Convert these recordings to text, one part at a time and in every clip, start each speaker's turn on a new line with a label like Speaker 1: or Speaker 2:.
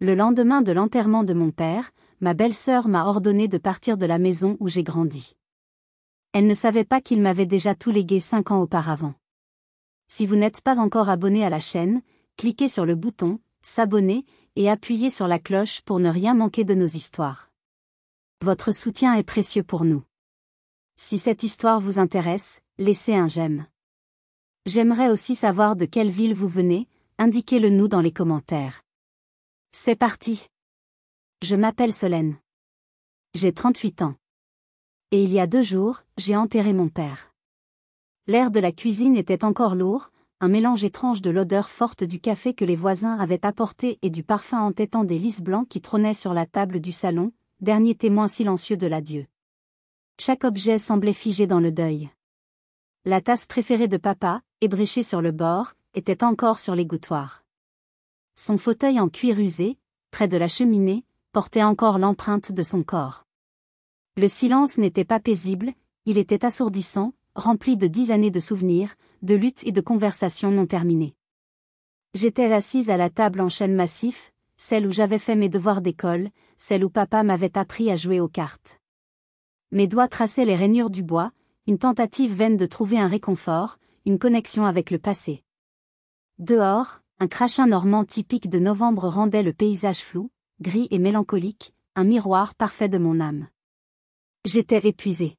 Speaker 1: Le lendemain de l'enterrement de mon père, ma belle-sœur m'a ordonné de partir de la maison où j'ai grandi. Elle ne savait pas qu'il m'avait déjà tout légué 5 ans auparavant. Si vous n'êtes pas encore abonné à la chaîne, cliquez sur le bouton « S'abonner » et appuyez sur la cloche pour ne rien manquer de nos histoires. Votre soutien est précieux pour nous. Si cette histoire vous intéresse, laissez un j'aime. J'aimerais aussi savoir de quelle ville vous venez, indiquez-le nous dans les commentaires. C'est parti! Je m'appelle Solène. J'ai 38 ans. Et il y a 2 jours, j'ai enterré mon père. L'air de la cuisine était encore lourd, un mélange étrange de l'odeur forte du café que les voisins avaient apporté et du parfum entêtant des lys blancs qui trônaient sur la table du salon, dernier témoin silencieux de l'adieu. Chaque objet semblait figé dans le deuil. La tasse préférée de papa, ébréchée sur le bord, était encore sur l'égouttoir. Son fauteuil en cuir usé, près de la cheminée, portait encore l'empreinte de son corps. Le silence n'était pas paisible, il était assourdissant, rempli de 10 années de souvenirs, de luttes et de conversations non terminées. J'étais assise à la table en chêne massif, celle où j'avais fait mes devoirs d'école, celle où papa m'avait appris à jouer aux cartes. Mes doigts traçaient les rainures du bois, une tentative vaine de trouver un réconfort, une connexion avec le passé. Dehors, un crachin normand typique de novembre rendait le paysage flou, gris et mélancolique, un miroir parfait de mon âme. J'étais épuisée.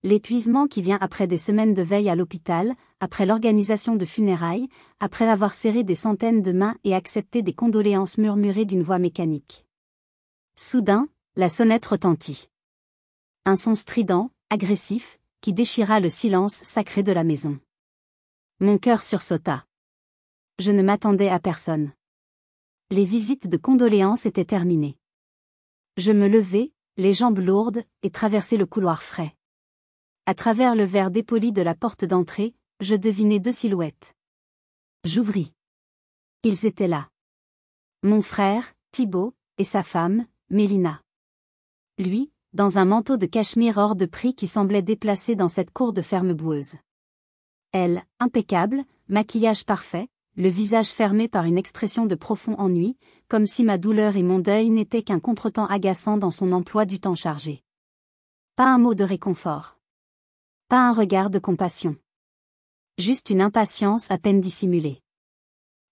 Speaker 1: L'épuisement qui vient après des semaines de veille à l'hôpital, après l'organisation de funérailles, après avoir serré des centaines de mains et accepté des condoléances murmurées d'une voix mécanique. Soudain, la sonnette retentit. Un son strident, agressif, qui déchira le silence sacré de la maison. Mon cœur sursauta. Je ne m'attendais à personne. Les visites de condoléances étaient terminées. Je me levai, les jambes lourdes, et traversai le couloir frais. À travers le verre dépoli de la porte d'entrée, je devinai 2 silhouettes. J'ouvris. Ils étaient là. Mon frère, Thibaut, et sa femme, Mélina. Lui, dans un manteau de cachemire hors de prix qui semblait déplacé dans cette cour de ferme boueuse. Elle, impeccable, maquillage parfait, le visage fermé par une expression de profond ennui, comme si ma douleur et mon deuil n'étaient qu'un contretemps agaçant dans son emploi du temps chargé. Pas un mot de réconfort. Pas un regard de compassion. Juste une impatience à peine dissimulée.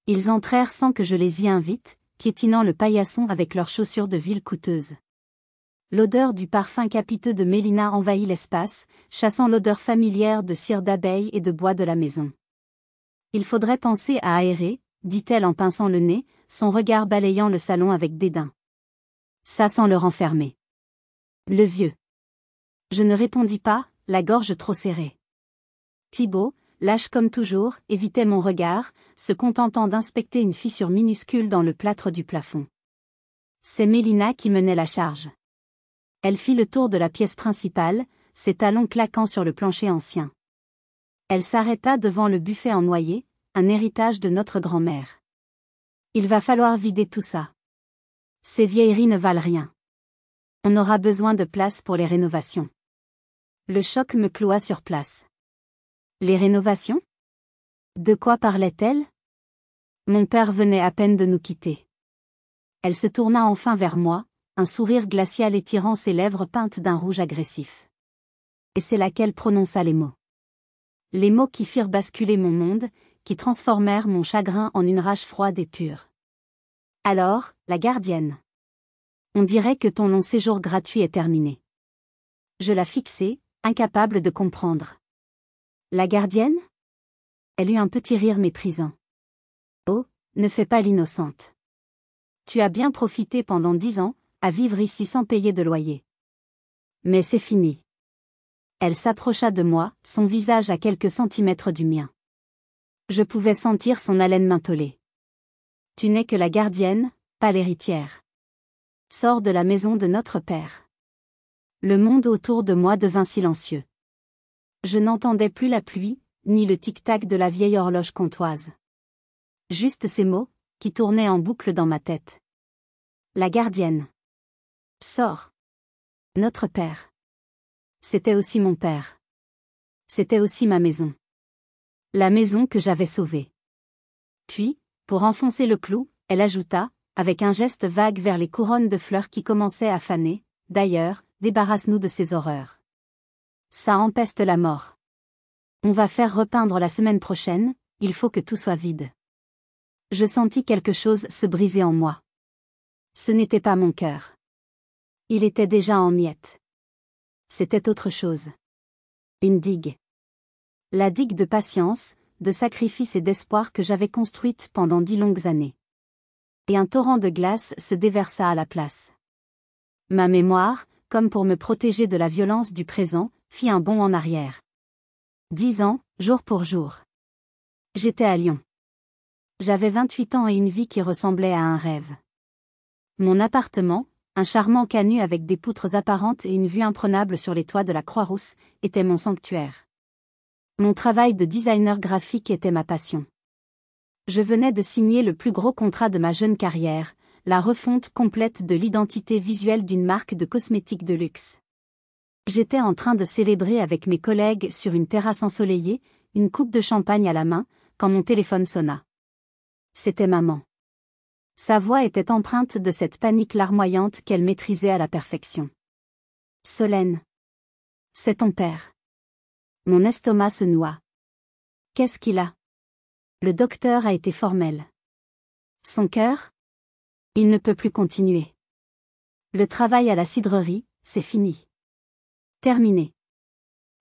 Speaker 1: Ils entrèrent sans que je les y invite, piétinant le paillasson avec leurs chaussures de ville coûteuses. L'odeur du parfum capiteux de Mélina envahit l'espace, chassant l'odeur familière de cire d'abeille et de bois de la maison. Il faudrait penser à aérer, dit-elle en pinçant le nez, son regard balayant le salon avec dédain. Ça sans le renfermer. Le vieux. Je ne répondis pas, la gorge trop serrée. Thibaut, lâche comme toujours, évitait mon regard, se contentant d'inspecter une fissure minuscule dans le plâtre du plafond. C'est Mélina qui menait la charge. Elle fit le tour de la pièce principale, ses talons claquant sur le plancher ancien. Elle s'arrêta devant le buffet en noyer, un héritage de notre grand-mère. Il va falloir vider tout ça. Ces vieilleries ne valent rien. On aura besoin de place pour les rénovations. Le choc me cloua sur place. Les rénovations? De quoi parlait-elle? Mon père venait à peine de nous quitter. Elle se tourna enfin vers moi, un sourire glacial étirant ses lèvres peintes d'un rouge agressif. Et c'est là qu'elle prononça les mots. Les mots qui firent basculer mon monde, qui transformèrent mon chagrin en une rage froide et pure. Alors, la gardienne. On dirait que ton long séjour gratuit est terminé. Je la fixai, incapable de comprendre. La gardienne? Elle eut un petit rire méprisant. Oh, ne fais pas l'innocente. Tu as bien profité pendant 10 ans, à vivre ici sans payer de loyer. Mais c'est fini. Elle s'approcha de moi, son visage à quelques centimètres du mien. Je pouvais sentir son haleine m'intolée. Tu n'es que la gardienne, pas l'héritière. Sors de la maison de notre père. Le monde autour de moi devint silencieux. Je n'entendais plus la pluie, ni le tic-tac de la vieille horloge comtoise. Juste ces mots, qui tournaient en boucle dans ma tête. La gardienne. Sors. Notre père. C'était aussi mon père. C'était aussi ma maison. La maison que j'avais sauvée. Puis, pour enfoncer le clou, elle ajouta, avec un geste vague vers les couronnes de fleurs qui commençaient à faner. D'ailleurs, débarrasse-nous de ces horreurs. Ça empeste la mort. On va faire repeindre la semaine prochaine, il faut que tout soit vide. Je sentis quelque chose se briser en moi. Ce n'était pas mon cœur. Il était déjà en miettes. C'était autre chose. Une digue. La digue de patience, de sacrifice et d'espoir que j'avais construite pendant 10 longues années. Et un torrent de glace se déversa à la place. Ma mémoire, comme pour me protéger de la violence du présent, fit un bond en arrière. 10 ans, jour pour jour. J'étais à Lyon. J'avais 28 ans et une vie qui ressemblait à un rêve. Mon appartement, un charmant canut avec des poutres apparentes et une vue imprenable sur les toits de la Croix-Rousse, était mon sanctuaire. Mon travail de designer graphique était ma passion. Je venais de signer le plus gros contrat de ma jeune carrière, la refonte complète de l'identité visuelle d'une marque de cosmétiques de luxe. J'étais en train de célébrer avec mes collègues sur une terrasse ensoleillée, une coupe de champagne à la main, quand mon téléphone sonna. C'était maman. Sa voix était empreinte de cette panique larmoyante qu'elle maîtrisait à la perfection. Solène. C'est ton père. Mon estomac se noua. Qu'est-ce qu'il a? Le docteur a été formel. Son cœur? Il ne peut plus continuer. Le travail à la cidrerie, c'est fini. Terminé.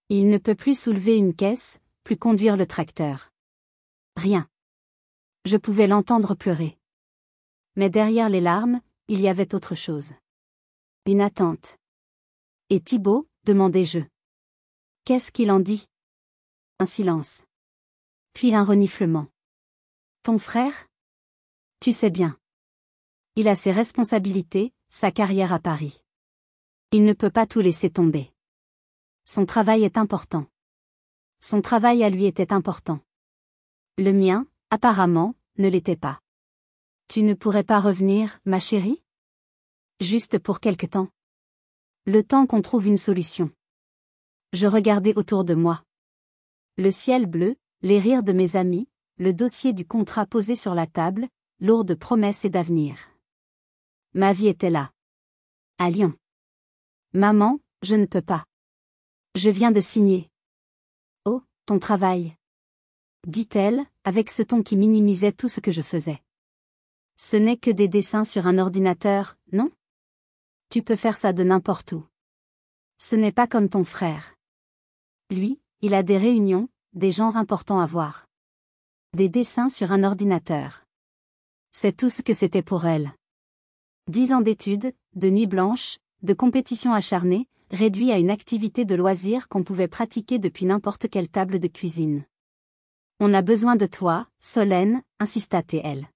Speaker 1: Il ne peut plus soulever une caisse, plus conduire le tracteur. Rien. Je pouvais l'entendre pleurer. Mais derrière les larmes, il y avait autre chose. Une attente. Et Thibaut, demandai-je. Qu'est-ce qu'il en dit? Un silence. Puis un reniflement. Ton frère? Tu sais bien. Il a ses responsabilités, sa carrière à Paris. Il ne peut pas tout laisser tomber. Son travail est important. Son travail à lui était important. Le mien, apparemment, ne l'était pas. Tu ne pourrais pas revenir, ma chérie? Juste pour quelque temps. Le temps qu'on trouve une solution. Je regardais autour de moi. Le ciel bleu, les rires de mes amis, le dossier du contrat posé sur la table, lourd de promesses et d'avenir. Ma vie était là. À Lyon. Maman, je ne peux pas. Je viens de signer. Oh, ton travail. Dit-elle, avec ce ton qui minimisait tout ce que je faisais. Ce n'est que des dessins sur un ordinateur, non? Tu peux faire ça de n'importe où. Ce n'est pas comme ton frère. Lui, il a des réunions, des gens importants à voir. Des dessins sur un ordinateur. C'est tout ce que c'était pour elle. 10 ans d'études, de nuits blanches, de compétitions acharnées, réduits à une activité de loisir qu'on pouvait pratiquer depuis n'importe quelle table de cuisine. On a besoin de toi, Solène, insista-t-elle.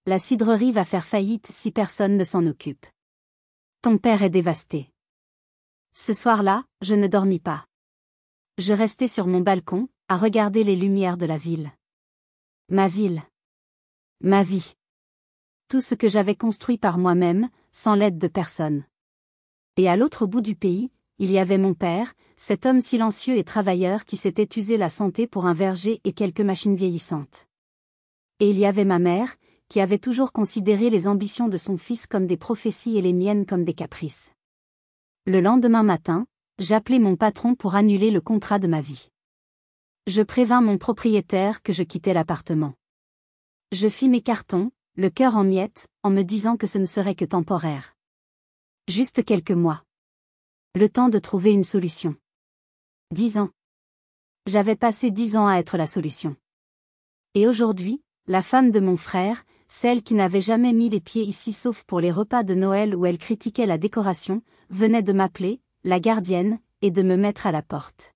Speaker 1: La cidrerie va faire faillite si personne ne s'en occupe. Ton père est dévasté. Ce soir-là, je ne dormis pas. Je restais sur mon balcon, à regarder les lumières de la ville. Ma ville. Ma vie. Tout ce que j'avais construit par moi-même, sans l'aide de personne. Et à l'autre bout du pays, il y avait mon père, cet homme silencieux et travailleur qui s'était usé la santé pour un verger et quelques machines vieillissantes. Et il y avait ma mère, qui avait toujours considéré les ambitions de son fils comme des prophéties et les miennes comme des caprices. Le lendemain matin, j'appelai mon patron pour annuler le contrat de ma vie. Je prévins mon propriétaire que je quittais l'appartement. Je fis mes cartons, le cœur en miettes, en me disant que ce ne serait que temporaire. Juste quelques mois. Le temps de trouver une solution. 10 ans. J'avais passé 10 ans à être la solution. Et aujourd'hui, la femme de mon frère, celle qui n'avait jamais mis les pieds ici sauf pour les repas de Noël où elle critiquait la décoration, venait de m'appeler, la gardienne, et de me mettre à la porte.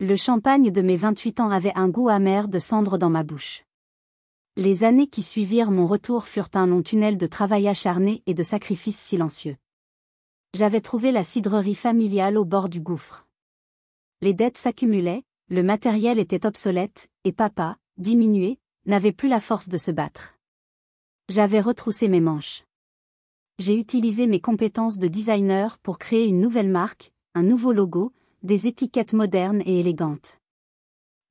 Speaker 1: Le champagne de mes 28 ans avait un goût amer de cendre dans ma bouche. Les années qui suivirent mon retour furent un long tunnel de travail acharné et de sacrifices silencieux. J'avais trouvé la cidrerie familiale au bord du gouffre. Les dettes s'accumulaient, le matériel était obsolète, et papa, diminué, n'avait plus la force de se battre. J'avais retroussé mes manches. J'ai utilisé mes compétences de designer pour créer une nouvelle marque, un nouveau logo, des étiquettes modernes et élégantes.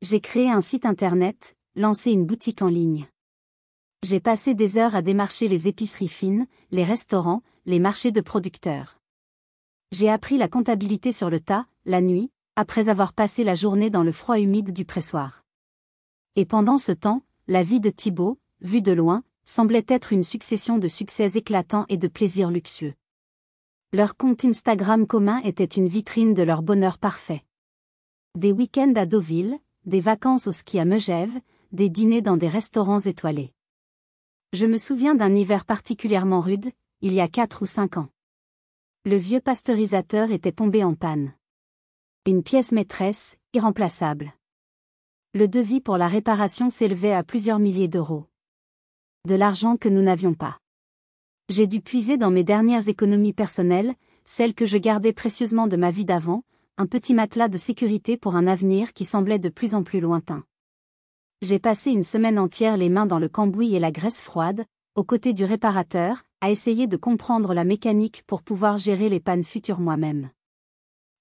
Speaker 1: J'ai créé un site internet, lancé une boutique en ligne. J'ai passé des heures à démarcher les épiceries fines, les restaurants, les marchés de producteurs. J'ai appris la comptabilité sur le tas, la nuit, après avoir passé la journée dans le froid humide du pressoir. Et pendant ce temps, la vie de Thibaut, vue de loin, semblait être une succession de succès éclatants et de plaisirs luxueux. Leur compte Instagram commun était une vitrine de leur bonheur parfait. Des week-ends à Deauville, des vacances au ski à Megève, des dîners dans des restaurants étoilés. Je me souviens d'un hiver particulièrement rude, il y a 4 ou 5 ans. Le vieux pasteurisateur était tombé en panne. Une pièce maîtresse, irremplaçable. Le devis pour la réparation s'élevait à plusieurs milliers d'euros. De l'argent que nous n'avions pas. J'ai dû puiser dans mes dernières économies personnelles, celles que je gardais précieusement de ma vie d'avant, un petit matelas de sécurité pour un avenir qui semblait de plus en plus lointain. J'ai passé une semaine entière les mains dans le cambouis et la graisse froide, aux côtés du réparateur, à essayer de comprendre la mécanique pour pouvoir gérer les pannes futures moi-même.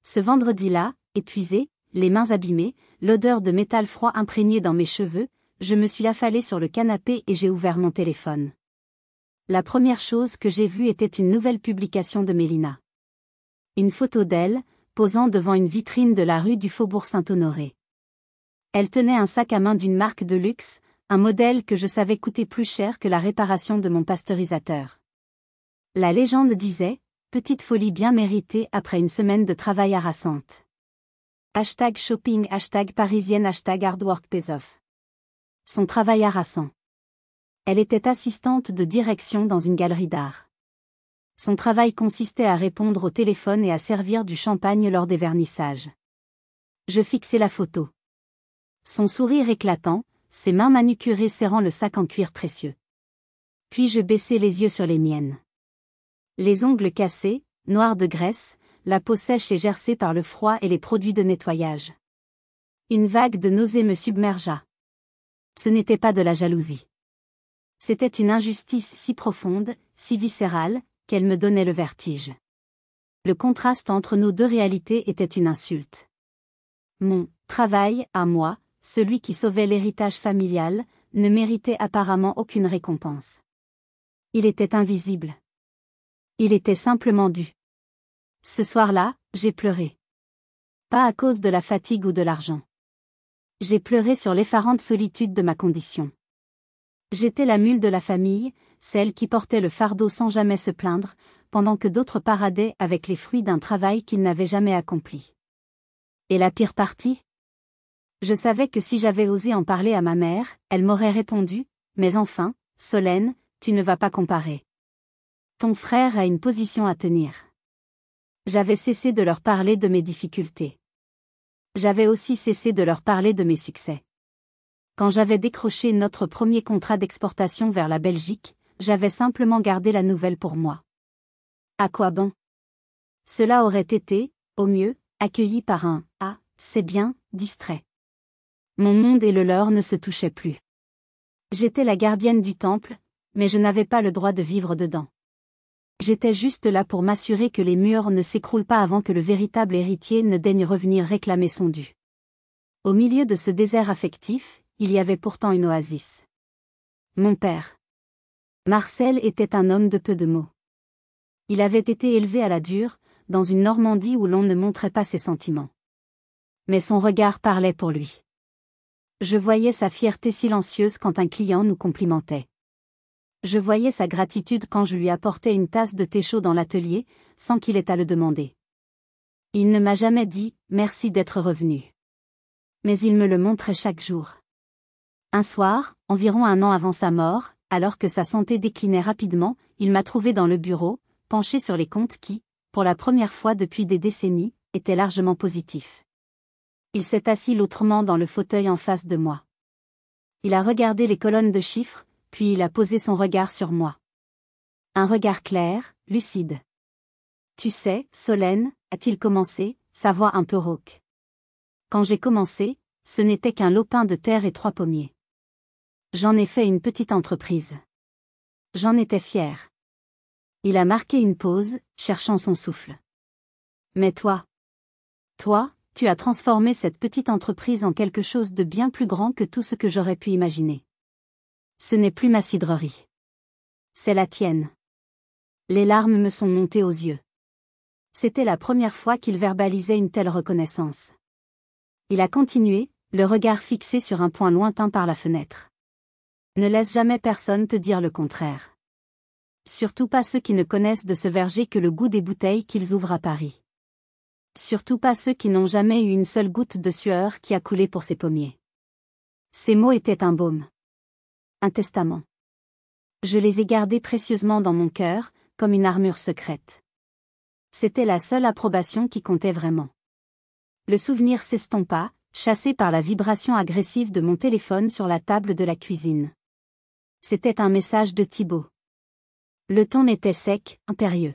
Speaker 1: Ce vendredi-là, épuisé, les mains abîmées, l'odeur de métal froid imprégnée dans mes cheveux, je me suis affalée sur le canapé et j'ai ouvert mon téléphone. La première chose que j'ai vue était une nouvelle publication de Mélina. Une photo d'elle, posant devant une vitrine de la rue du Faubourg Saint-Honoré. Elle tenait un sac à main d'une marque de luxe, un modèle que je savais coûter plus cher que la réparation de mon pasteurisateur. La légende disait, petite folie bien méritée après une semaine de travail harassante. #shopping, #parisienne, #hardwork pays off. Son travail harassant. Elle était assistante de direction dans une galerie d'art. Son travail consistait à répondre au téléphone et à servir du champagne lors des vernissages. Je fixai la photo. Son sourire éclatant, ses mains manucurées serrant le sac en cuir précieux. Puis je baissai les yeux sur les miennes. Les ongles cassés, noirs de graisse, la peau sèche et gercée par le froid et les produits de nettoyage. Une vague de nausée me submergea. Ce n'était pas de la jalousie. C'était une injustice si profonde, si viscérale, qu'elle me donnait le vertige. Le contraste entre nos deux réalités était une insulte. Mon travail, à moi, celui qui sauvait l'héritage familial, ne méritait apparemment aucune récompense. Il était invisible. Il était simplement dû. Ce soir-là, j'ai pleuré. Pas à cause de la fatigue ou de l'argent. J'ai pleuré sur l'effarante solitude de ma condition. J'étais la mule de la famille, celle qui portait le fardeau sans jamais se plaindre, pendant que d'autres paradaient avec les fruits d'un travail qu'ils n'avaient jamais accompli. Et la pire partie ? Je savais que si j'avais osé en parler à ma mère, elle m'aurait répondu, « Mais enfin, Solène, tu ne vas pas comparer. Ton frère a une position à tenir. » J'avais cessé de leur parler de mes difficultés. J'avais aussi cessé de leur parler de mes succès. Quand j'avais décroché notre premier contrat d'exportation vers la Belgique, j'avais simplement gardé la nouvelle pour moi. À quoi bon ? Cela aurait été, au mieux, accueilli par un « Ah, c'est bien », distrait. Mon monde et le leur ne se touchaient plus. J'étais la gardienne du temple, mais je n'avais pas le droit de vivre dedans. J'étais juste là pour m'assurer que les murs ne s'écroulent pas avant que le véritable héritier ne daigne revenir réclamer son dû. Au milieu de ce désert affectif, il y avait pourtant une oasis. Mon père. Marcel était un homme de peu de mots. Il avait été élevé à la dure, dans une Normandie où l'on ne montrait pas ses sentiments. Mais son regard parlait pour lui. Je voyais sa fierté silencieuse quand un client nous complimentait. Je voyais sa gratitude quand je lui apportais une tasse de thé chaud dans l'atelier, sans qu'il ait à le demander. Il ne m'a jamais dit « merci d'être revenu ». Mais il me le montrait chaque jour. Un soir, environ 1 an avant sa mort, alors que sa santé déclinait rapidement, il m'a trouvé dans le bureau, penché sur les comptes qui, pour la première fois depuis des décennies, étaient largement positifs. Il s'est assis l'autrement dans le fauteuil en face de moi. Il a regardé les colonnes de chiffres, puis il a posé son regard sur moi. Un regard clair, lucide. « Tu sais, Solène, a-t-il commencé, sa voix un peu rauque. Quand j'ai commencé, ce n'était qu'un lopin de terre et 3 pommiers. J'en ai fait une petite entreprise. J'en étais fier. » Il a marqué une pause, cherchant son souffle. « Mais toi, tu as transformé cette petite entreprise en quelque chose de bien plus grand que tout ce que j'aurais pu imaginer. Ce n'est plus ma cidrerie. C'est la tienne. Les larmes me sont montées aux yeux. C'était la première fois qu'il verbalisait une telle reconnaissance. Il a continué, le regard fixé sur un point lointain par la fenêtre. Ne laisse jamais personne te dire le contraire. Surtout pas ceux qui ne connaissent de ce verger que le goût des bouteilles qu'ils ouvrent à Paris. Surtout pas ceux qui n'ont jamais eu une seule goutte de sueur qui a coulé pour ces pommiers. Ces mots étaient un baume. Un testament. Je les ai gardés précieusement dans mon cœur, comme une armure secrète. C'était la seule approbation qui comptait vraiment. Le souvenir s'estompa, chassé par la vibration agressive de mon téléphone sur la table de la cuisine. C'était un message de Thibaut. Le ton était sec, impérieux.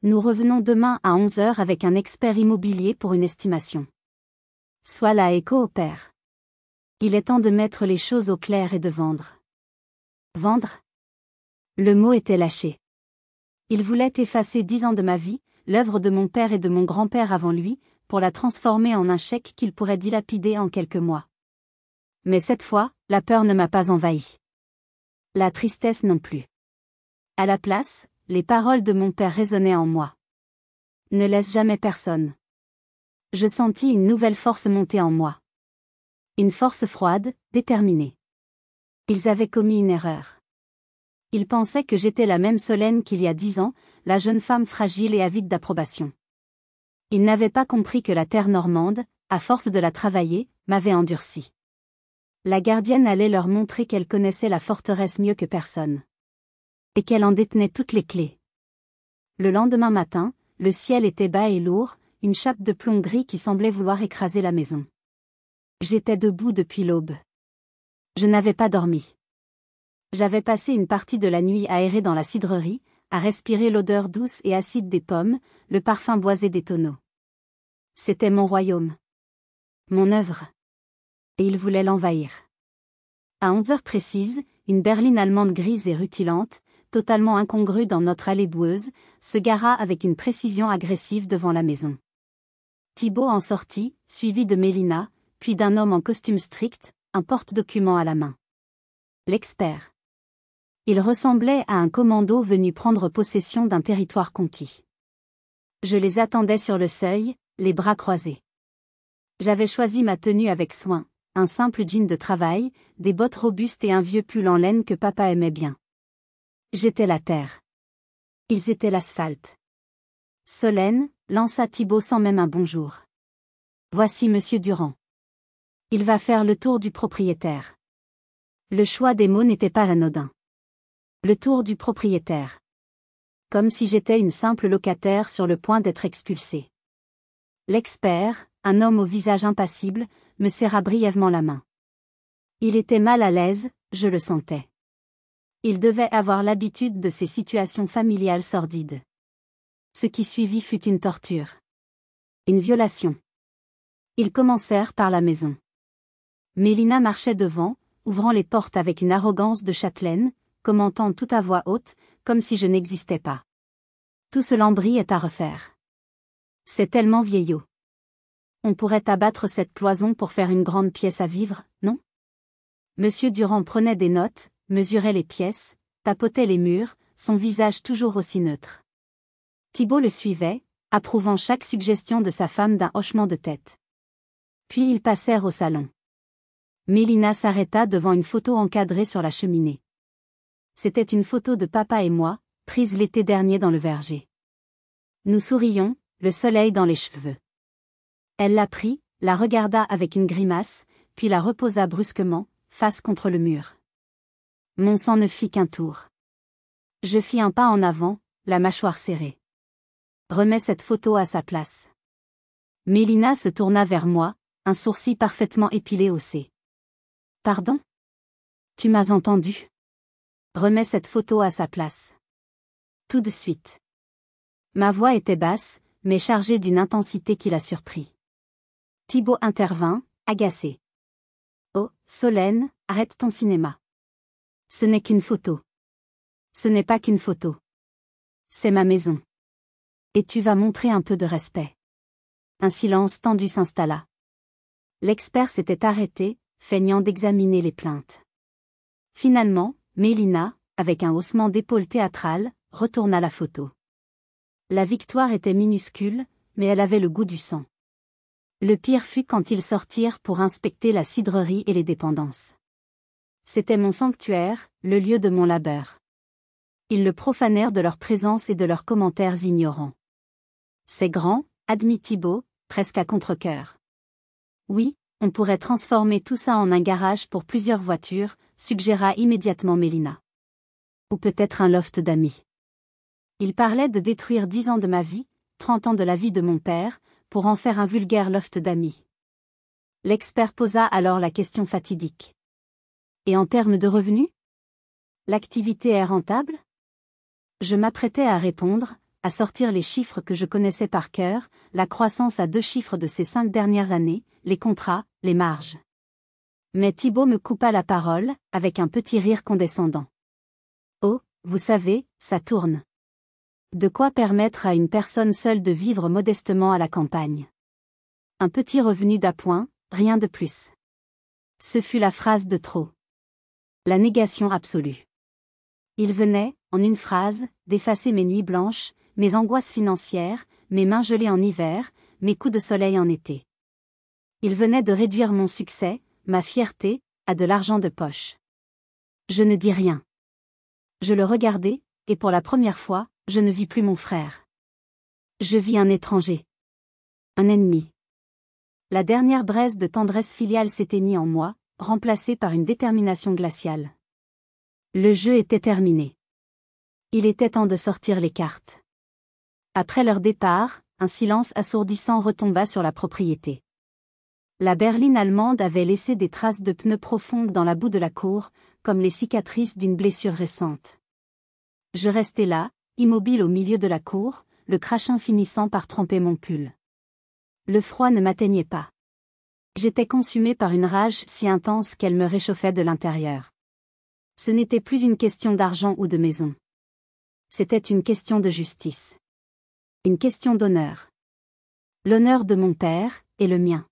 Speaker 1: Nous revenons demain à 11 h avec un expert immobilier pour une estimation. Sois là et coopère. Il est temps de mettre les choses au clair et de vendre. Vendre? Le mot était lâché. Il voulait effacer 10 ans de ma vie, l'œuvre de mon père et de mon grand-père avant lui, pour la transformer en un chèque qu'il pourrait dilapider en quelques mois. Mais cette fois, la peur ne m'a pas envahi. La tristesse non plus. À la place, les paroles de mon père résonnaient en moi. Ne laisse jamais personne. Je sentis une nouvelle force monter en moi. Une force froide, déterminée. Ils avaient commis une erreur. Ils pensaient que j'étais la même Solène qu'il y a 10 ans, la jeune femme fragile et avide d'approbation. Ils n'avaient pas compris que la terre normande, à force de la travailler, m'avait endurci. La gardienne allait leur montrer qu'elle connaissait la forteresse mieux que personne. Et qu'elle en détenait toutes les clés. Le lendemain matin, le ciel était bas et lourd, une chape de plomb gris qui semblait vouloir écraser la maison. J'étais debout depuis l'aube. Je n'avais pas dormi. J'avais passé une partie de la nuit aérée dans la cidrerie, à respirer l'odeur douce et acide des pommes, le parfum boisé des tonneaux. C'était mon royaume. Mon œuvre. Et il voulait l'envahir. À 11 h précises, une berline allemande grise et rutilante, totalement incongrue dans notre allée boueuse, se gara avec une précision agressive devant la maison. Thibaut en sortit, suivi de Mélina, puis d'un homme en costume strict, un porte-document à la main. L'expert. Il ressemblait à un commando venu prendre possession d'un territoire conquis. Je les attendais sur le seuil, les bras croisés. J'avais choisi ma tenue avec soin, un simple jean de travail, des bottes robustes et un vieux pull en laine que papa aimait bien. J'étais la terre. Ils étaient l'asphalte. Solène, lança Thibaut sans même un bonjour. Voici Monsieur Durand. Il va faire le tour du propriétaire. Le choix des mots n'était pas anodin. Le tour du propriétaire. Comme si j'étais une simple locataire sur le point d'être expulsée. L'expert, un homme au visage impassible, me serra brièvement la main. Il était mal à l'aise, je le sentais. Il devait avoir l'habitude de ces situations familiales sordides. Ce qui suivit fut une torture. Une violation. Ils commencèrent par la maison. Mélina marchait devant, ouvrant les portes avec une arrogance de châtelaine, commentant tout à voix haute, comme si je n'existais pas. Tout ce lambris est à refaire. C'est tellement vieillot. On pourrait abattre cette cloison pour faire une grande pièce à vivre, non? Monsieur Durand prenait des notes, mesurait les pièces, tapotait les murs, son visage toujours aussi neutre. Thibaut le suivait, approuvant chaque suggestion de sa femme d'un hochement de tête. Puis ils passèrent au salon. Mélina s'arrêta devant une photo encadrée sur la cheminée. C'était une photo de papa et moi, prise l'été dernier dans le verger. Nous sourions, le soleil dans les cheveux. Elle la prit, la regarda avec une grimace, puis la reposa brusquement, face contre le mur. Mon sang ne fit qu'un tour. Je fis un pas en avant, la mâchoire serrée. Remets cette photo à sa place. Mélina se tourna vers moi, un sourcil parfaitement épilé haussé. Pardon? Tu m'as entendu? Remets cette photo à sa place. Tout de suite. Ma voix était basse, mais chargée d'une intensité qui la surprit. Thibaut intervint, agacé. Oh, Solène, arrête ton cinéma. Ce n'est qu'une photo. Ce n'est pas qu'une photo. C'est ma maison. Et tu vas montrer un peu de respect. Un silence tendu s'installa. L'expert s'était arrêté, feignant d'examiner les plaintes. Finalement, Mélina, avec un haussement d'épaule théâtral, retourna la photo. La victoire était minuscule, mais elle avait le goût du sang. Le pire fut quand ils sortirent pour inspecter la cidrerie et les dépendances. C'était mon sanctuaire, le lieu de mon labeur. Ils le profanèrent de leur présence et de leurs commentaires ignorants. C'est grand, admit Thibaut, presque à contre-cœur. Oui, on pourrait transformer tout ça en un garage pour plusieurs voitures, suggéra immédiatement Mélina. Ou peut-être un loft d'amis. Il parlait de détruire 10 ans de ma vie, 30 ans de la vie de mon père, pour en faire un vulgaire loft d'amis. L'expert posa alors la question fatidique. Et en termes de revenus? L'activité est rentable? Je m'apprêtais à répondre, à sortir les chiffres que je connaissais par cœur, la croissance à 2 chiffres de ces 5 dernières années, les contrats, les marges. Mais Thibaut me coupa la parole, avec un petit rire condescendant. Oh, vous savez, ça tourne. De quoi permettre à une personne seule de vivre modestement à la campagne. Un petit revenu d'appoint, rien de plus. Ce fut la phrase de trop. La négation absolue. Il venait, en une phrase, d'effacer mes nuits blanches, mes angoisses financières, mes mains gelées en hiver, mes coups de soleil en été. Il venait de réduire mon succès, ma fierté, à de l'argent de poche. Je ne dis rien. Je le regardais, et pour la première fois, je ne vis plus mon frère. Je vis un étranger. Un ennemi. La dernière braise de tendresse filiale s'éteignit en moi, remplacée par une détermination glaciale. Le jeu était terminé. Il était temps de sortir les cartes. Après leur départ, un silence assourdissant retomba sur la propriété. La berline allemande avait laissé des traces de pneus profondes dans la boue de la cour, comme les cicatrices d'une blessure récente. Je restais là, immobile au milieu de la cour, le crachin finissant par tremper mon pull. Le froid ne m'atteignait pas. J'étais consumé par une rage si intense qu'elle me réchauffait de l'intérieur. Ce n'était plus une question d'argent ou de maison. C'était une question de justice. Une question d'honneur. L'honneur de mon père, et le mien.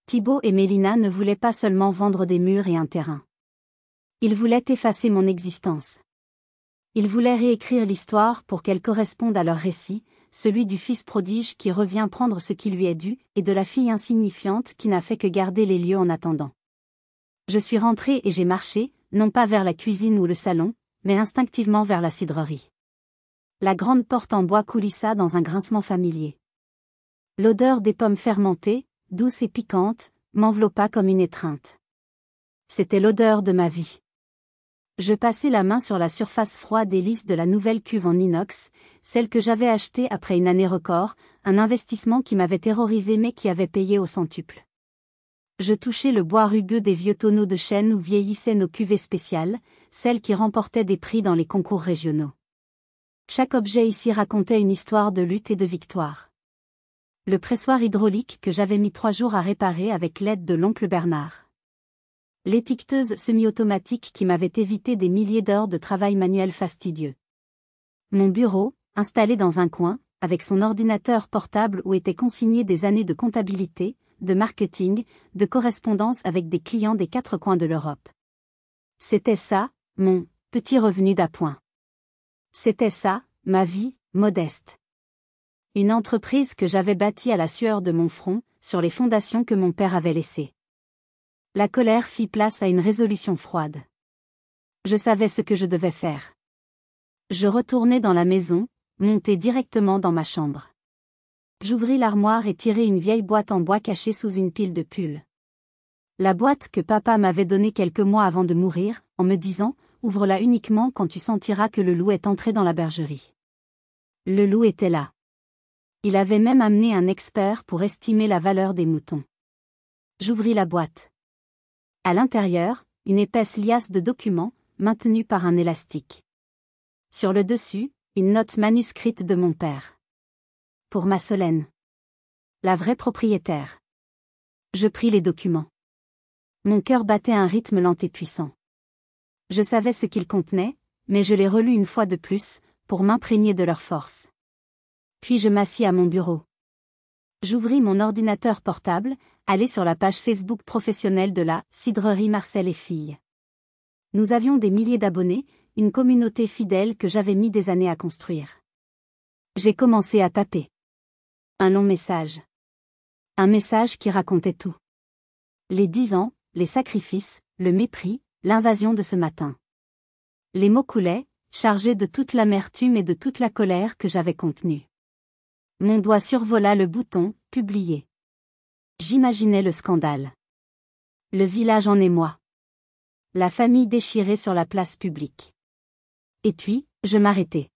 Speaker 1: Thibaut et Mélina ne voulaient pas seulement vendre des murs et un terrain. Ils voulaient effacer mon existence. Ils voulaient réécrire l'histoire pour qu'elle corresponde à leur récit, celui du fils prodige qui revient prendre ce qui lui est dû, et de la fille insignifiante qui n'a fait que garder les lieux en attendant. Je suis rentré et j'ai marché, non pas vers la cuisine ou le salon, mais instinctivement vers la cidrerie. La grande porte en bois coulissa dans un grincement familier. L'odeur des pommes fermentées, douce et piquante, m'enveloppa comme une étreinte. C'était l'odeur de ma vie. Je passai la main sur la surface froide et lisse de la nouvelle cuve en inox, celle que j'avais achetée après une année record, un investissement qui m'avait terrorisé mais qui avait payé au centuple. Je touchai le bois rugueux des vieux tonneaux de chêne où vieillissaient nos cuvées spéciales, celles qui remportaient des prix dans les concours régionaux. Chaque objet ici racontait une histoire de lutte et de victoire. Le pressoir hydraulique que j'avais mis 3 jours à réparer avec l'aide de l'oncle Bernard. L'étiqueteuse semi-automatique qui m'avait évité des milliers d'heures de travail manuel fastidieux. Mon bureau, installé dans un coin, avec son ordinateur portable où étaient consignées des années de comptabilité, de marketing, de correspondance avec des clients des 4 coins de l'Europe. C'était ça, mon petit revenu d'appoint. C'était ça, ma vie, modeste. Une entreprise que j'avais bâtie à la sueur de mon front, sur les fondations que mon père avait laissées. La colère fit place à une résolution froide. Je savais ce que je devais faire. Je retournai dans la maison, montai directement dans ma chambre. J'ouvris l'armoire et tirai une vieille boîte en bois cachée sous une pile de pulls. La boîte que papa m'avait donnée quelques mois avant de mourir, en me disant « Ouvre-la uniquement quand tu sentiras que le loup est entré dans la bergerie ». Le loup était là. Il avait même amené un expert pour estimer la valeur des moutons. J'ouvris la boîte. À l'intérieur, une épaisse liasse de documents, maintenue par un élastique. Sur le dessus, une note manuscrite de mon père. Pour ma Solène. La vraie propriétaire. Je pris les documents. Mon cœur battait à un rythme lent et puissant. Je savais ce qu'ils contenaient, mais je les relus une fois de plus, pour m'imprégner de leur force. Puis je m'assis à mon bureau. J'ouvris mon ordinateur portable, allai sur la page Facebook professionnelle de la Cidrerie Marcel et Filles. Nous avions des milliers d'abonnés, une communauté fidèle que j'avais mis des années à construire. J'ai commencé à taper. Un long message. Un message qui racontait tout. Les 10 ans, les sacrifices, le mépris, l'invasion de ce matin. Les mots coulaient, chargés de toute l'amertume et de toute la colère que j'avais contenue. Mon doigt survola le bouton « Publier ». J'imaginais le scandale. Le village en émoi. La famille déchirée sur la place publique. Et puis, je m'arrêtai.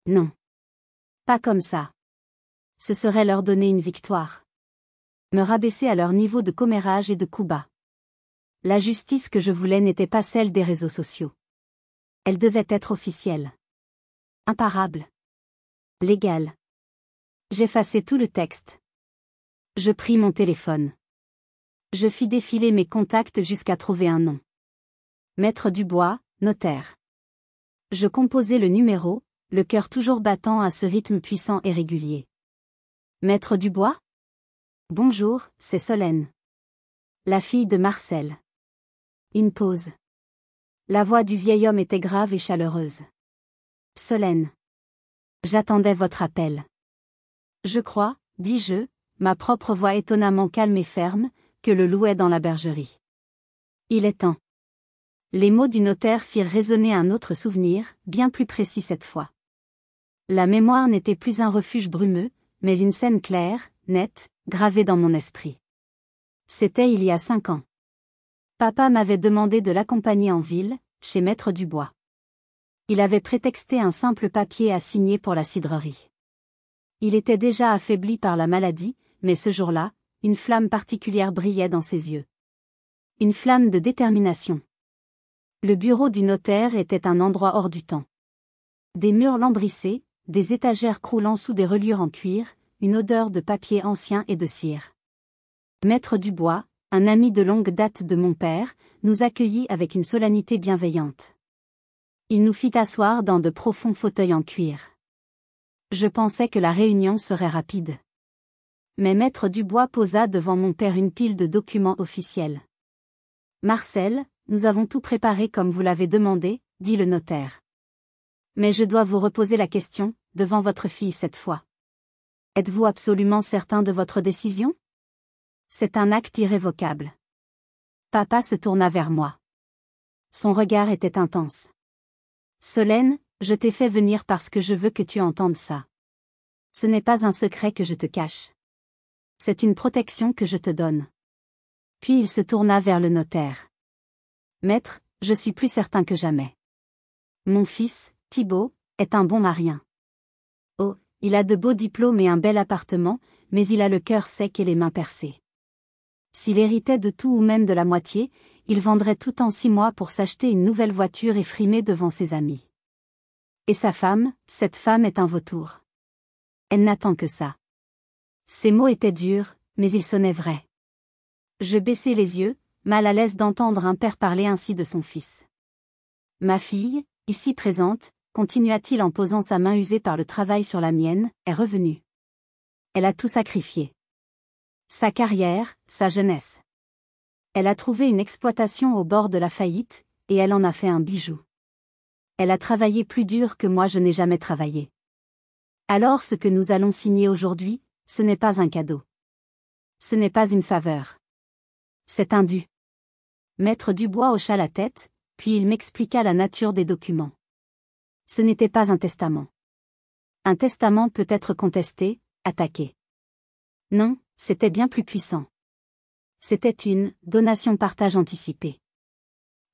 Speaker 1: Non. Pas comme ça. Ce serait leur donner une victoire. Me rabaisser à leur niveau de commérage et de coups bas. La justice que je voulais n'était pas celle des réseaux sociaux. Elle devait être officielle. Imparable. Légale. J'effaçai tout le texte. Je pris mon téléphone. Je fis défiler mes contacts jusqu'à trouver un nom. Maître Dubois, notaire. Je composai le numéro, le cœur toujours battant à ce rythme puissant et régulier. Maître Dubois ? Bonjour, c'est Solène. La fille de Marcel. Une pause. La voix du vieil homme était grave et chaleureuse. Solène. J'attendais votre appel. Je crois, dis-je, ma propre voix étonnamment calme et ferme, que le louait dans la bergerie. Il est temps. Les mots du notaire firent résonner un autre souvenir, bien plus précis cette fois. La mémoire n'était plus un refuge brumeux, mais une scène claire, nette, gravée dans mon esprit. C'était il y a 5 ans. Papa m'avait demandé de l'accompagner en ville, chez Maître Dubois. Il avait prétexté un simple papier à signer pour la cidrerie. Il était déjà affaibli par la maladie, mais ce jour-là, une flamme particulière brillait dans ses yeux. Une flamme de détermination. Le bureau du notaire était un endroit hors du temps. Des murs lambrissés, des étagères croulant sous des reliures en cuir, une odeur de papier ancien et de cire. Maître Dubois, un ami de longue date de mon père, nous accueillit avec une solennité bienveillante. Il nous fit asseoir dans de profonds fauteuils en cuir. Je pensais que la réunion serait rapide. Mais Maître Dubois posa devant mon père une pile de documents officiels. « Marcel, nous avons tout préparé comme vous l'avez demandé, » dit le notaire. « Mais je dois vous reposer la question, devant votre fille cette fois. Êtes-vous absolument certain de votre décision ? C'est un acte irrévocable. » Papa se tourna vers moi. Son regard était intense. « Solène, je t'ai fait venir parce que je veux que tu entendes ça. Ce n'est pas un secret que je te cache. C'est une protection que je te donne. » Puis il se tourna vers le notaire. « Maître, je suis plus certain que jamais. Mon fils, Thibaut, est un bon marien. Oh, il a de beaux diplômes et un bel appartement, mais il a le cœur sec et les mains percées. S'il héritait de tout ou même de la moitié, il vendrait tout en 6 mois pour s'acheter une nouvelle voiture et frimer devant ses amis. Et sa femme, cette femme est un vautour. Elle n'attend que ça. » Ces mots étaient durs, mais ils sonnaient vrais. Je baissai les yeux, mal à l'aise d'entendre un père parler ainsi de son fils. « Ma fille, ici présente, » continua-t-il en posant sa main usée par le travail sur la mienne, « est revenue. Elle a tout sacrifié. Sa carrière, sa jeunesse. Elle a trouvé une exploitation au bord de la faillite, et elle en a fait un bijou. Elle a travaillé plus dur que moi je n'ai jamais travaillé. Alors ce que nous allons signer aujourd'hui, ce n'est pas un cadeau. Ce n'est pas une faveur. C'est un dû. » Maître Dubois hocha la tête, puis il m'expliqua la nature des documents. Ce n'était pas un testament. Un testament peut être contesté, attaqué. Non, c'était bien plus puissant. C'était une donation-partage anticipée.